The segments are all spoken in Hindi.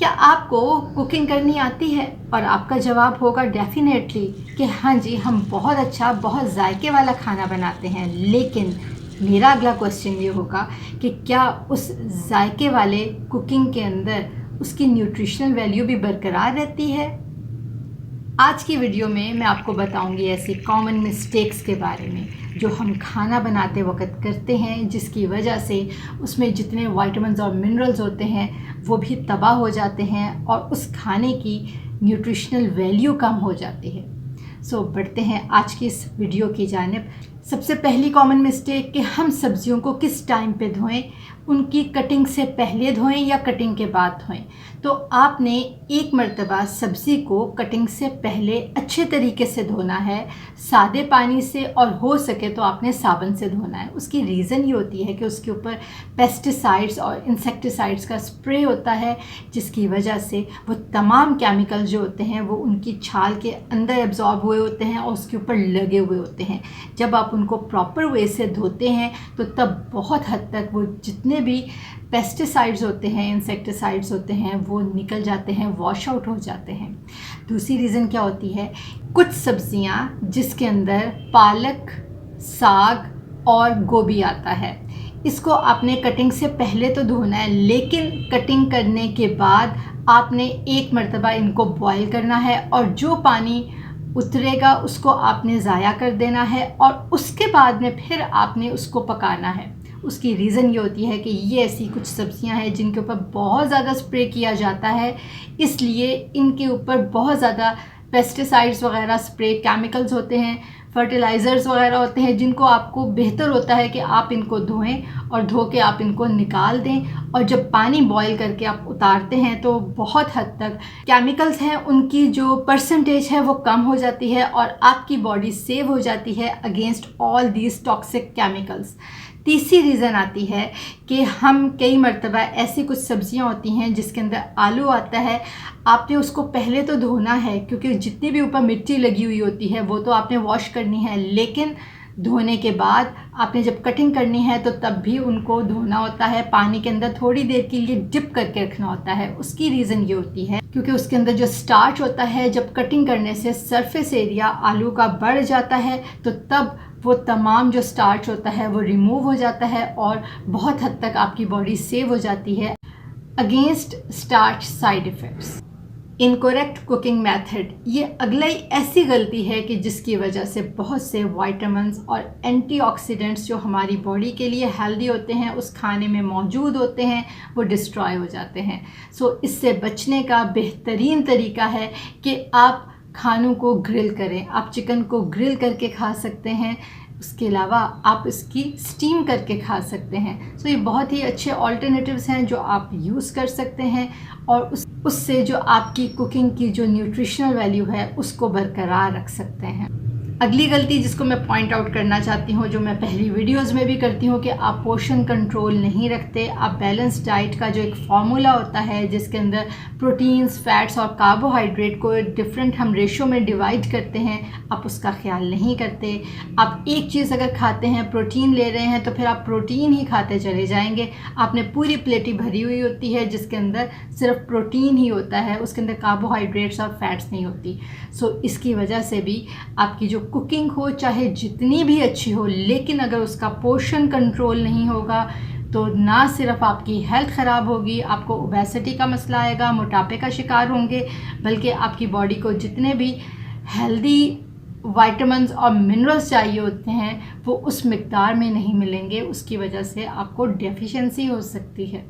क्या आपको कुकिंग करनी आती है? और आपका जवाब होगा डेफिनेटली कि हाँ जी, हम बहुत अच्छा, बहुत जायके वाला खाना बनाते हैं। लेकिन मेरा अगला क्वेश्चन ये होगा कि क्या उस जायके वाले कुकिंग के अंदर उसकी न्यूट्रिशनल वैल्यू भी बरकरार रहती है? आज की वीडियो में मैं आपको बताऊंगी ऐसी कॉमन मिस्टेक्स के बारे में जो हम खाना बनाते वक्त करते हैं, जिसकी वजह से उसमें जितने विटामिन्स और मिनरल्स होते हैं वो भी तबाह हो जाते हैं और उस खाने की न्यूट्रिशनल वैल्यू कम हो जाती है। सो बढ़ते हैं आज की इस वीडियो की जानिब। सबसे पहली कॉमन मिस्टेक कि हम सब्जियों को किस टाइम पे धोएं, उनकी कटिंग से पहले धोएं या कटिंग के बाद धोएं। तो आपने एक मर्तबा सब्ज़ी को कटिंग से पहले अच्छे तरीके से धोना है, सादे पानी से, और हो सके तो आपने साबुन से धोना है। उसकी रीज़न ये होती है कि उसके ऊपर पेस्टिसाइड्स और इंसेक्टिसाइड्स का स्प्रे होता है, जिसकी वजह से वो तमाम केमिकल जो होते हैं वो उनकी छाल के अंदर एब्जॉर्ब हुए होते हैं और उसके ऊपर लगे हुए होते हैं। जब आप उनको प्रॉपर वे से धोते हैं तो तब बहुत हद तक वो जितने भी पेस्टिसाइड्स होते हैं, इंसेक्टिसाइड्स होते हैं, वो निकल जाते हैं, वॉश आउट हो जाते हैं। दूसरी रीज़न क्या होती है, कुछ सब्जियां जिसके अंदर पालक, साग और गोभी आता है, इसको आपने कटिंग से पहले तो धोना है, लेकिन कटिंग करने के बाद आपने एक मर्तबा इनको बॉईल करना है और जो पानी उतरेगा उसको आपने ज़ाया कर देना है और उसके बाद में फिर आपने उसको पकाना है। उसकी रीज़न ये होती है कि ये ऐसी कुछ सब्जियां हैं जिनके ऊपर बहुत ज़्यादा स्प्रे किया जाता है, इसलिए इनके ऊपर बहुत ज़्यादा पेस्टिसाइड्स वगैरह, स्प्रे केमिकल्स होते हैं, फर्टिलाइज़र्स वगैरह होते हैं, जिनको आपको बेहतर होता है कि आप इनको धोएं और धो के आप इनको निकाल दें। और जब पानी बॉईल करके आप उतारते हैं तो बहुत हद तक केमिकल्स हैं उनकी जो परसेंटेज है वो कम हो जाती है और आपकी बॉडी सेव हो जाती है against all these toxic chemicals. तीसरी रीज़न आती है कि हम कई मर्तबा ऐसी कुछ सब्जियां होती हैं जिसके अंदर आलू आता है, आपने उसको पहले तो धोना है क्योंकि जितनी भी ऊपर मिट्टी लगी हुई होती है वो तो आपने वॉश करनी है, लेकिन धोने के बाद आपने जब कटिंग करनी है तो तब भी उनको धोना होता है, पानी के अंदर थोड़ी देर के लिए डिप करके रखना होता है। उसकी रीज़न ये होती है क्योंकि उसके अंदर जो स्टार्च होता है, जब कटिंग करने से सरफेस एरिया आलू का बढ़ जाता है तो तब वो तमाम जो स्टार्च होता है वो रिमूव हो जाता है और बहुत हद तक आपकी बॉडी सेव हो जाती है against starch side effects. Incorrect cooking method, ये अगला ही ऐसी गलती है कि जिसकी वजह से बहुत से विटामिन्स और एंटीऑक्सीडेंट्स जो हमारी बॉडी के लिए हेल्दी होते हैं, उस खाने में मौजूद होते हैं, वो डिस्ट्रॉय हो जाते हैं। सो इससे बचने का बेहतरीन तरीका है कि आप खानों को ग्रिल करें। आप चिकन को ग्रिल करके खा सकते हैं, उसके अलावा आप इसकी स्टीम करके खा सकते हैं। सो ये बहुत ही अच्छे ऑल्टरनेटिव्स हैं जो आप यूज़ कर सकते हैं और उससे जो आपकी कुकिंग की जो न्यूट्रिशनल वैल्यू है उसको बरकरार रख सकते हैं। अगली गलती जिसको मैं पॉइंट आउट करना चाहती हूँ, जो मैं पहली वीडियोस में भी करती हूँ, कि आप पोर्शन कंट्रोल नहीं रखते। आप बैलेंस डाइट का जो एक फार्मूला होता है जिसके अंदर प्रोटीन्स, फैट्स और कार्बोहाइड्रेट को डिफरेंट हम रेशो में डिवाइड करते हैं, आप उसका ख्याल नहीं करते। आप एक चीज़ अगर खाते हैं, प्रोटीन ले रहे हैं, तो फिर आप प्रोटीन ही खाते चले जाएंगे। आपने पूरी प्लेटी भरी हुई होती है जिसके अंदर सिर्फ प्रोटीन ही होता है, उसके अंदर कार्बोहाइड्रेट्स और फैट्स नहीं होती। सो इसकी वजह से भी आपकी जो कुकिंग हो चाहे जितनी भी अच्छी हो, लेकिन अगर उसका पोर्शन कंट्रोल नहीं होगा तो ना सिर्फ आपकी हेल्थ ख़राब होगी, आपको ओबेसिटी का मसला आएगा, मोटापे का शिकार होंगे, बल्कि आपकी बॉडी को जितने भी हेल्दी विटामिन्स और मिनरल्स चाहिए होते हैं वो उस मिकदार में नहीं मिलेंगे। उसकी वजह से आपको डेफिशिएंसी हो सकती है।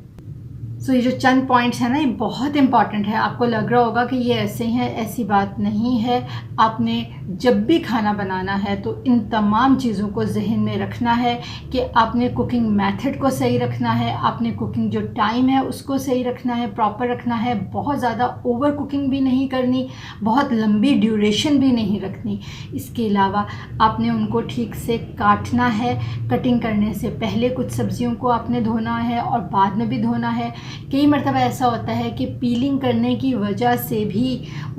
सो ये जो चंद पॉइंट्स हैं ना, ये बहुत इंपॉर्टेंट है। आपको लग रहा होगा कि ये ऐसे हैं, ऐसी बात नहीं है। आपने जब भी खाना बनाना है तो इन तमाम चीज़ों को जहन में रखना है कि आपने कुकिंग मेथड को सही रखना है, आपने कुकिंग जो टाइम है उसको सही रखना है, प्रॉपर रखना है। बहुत ज़्यादा ओवर कुकिंग भी नहीं करनी, बहुत लंबी ड्यूरेशन भी नहीं रखनी। इसके अलावा आपने उनको ठीक से काटना है। कटिंग करने से पहले कुछ सब्जियों को आपने धोना है और बाद में भी धोना है। कई मरतबा ऐसा होता है कि पीलिंग करने की वजह से भी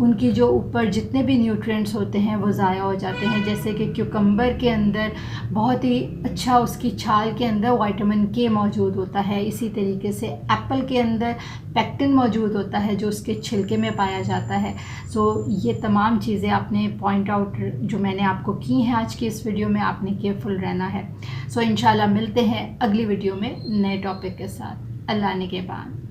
उनकी जो ऊपर जितने भी न्यूट्रिएंट्स होते हैं वो ज़ाया हो जाते हैं। जैसे कि क्यूकम्बर के अंदर बहुत ही अच्छा उसकी छाल के अंदर विटामिन के मौजूद होता है। इसी तरीके से एप्पल के अंदर पेक्टिन मौजूद होता है जो उसके छिलके में पाया जाता है। सो ये तमाम चीज़ें आपने पॉइंट आउट जो मैंने आपको की हैं आज की इस वीडियो में, आपने केयरफुल रहना है। सो इंशाल्लाह मिलते हैं अगली वीडियो में नए टॉपिक के साथ। अल्लाह ने के बाद।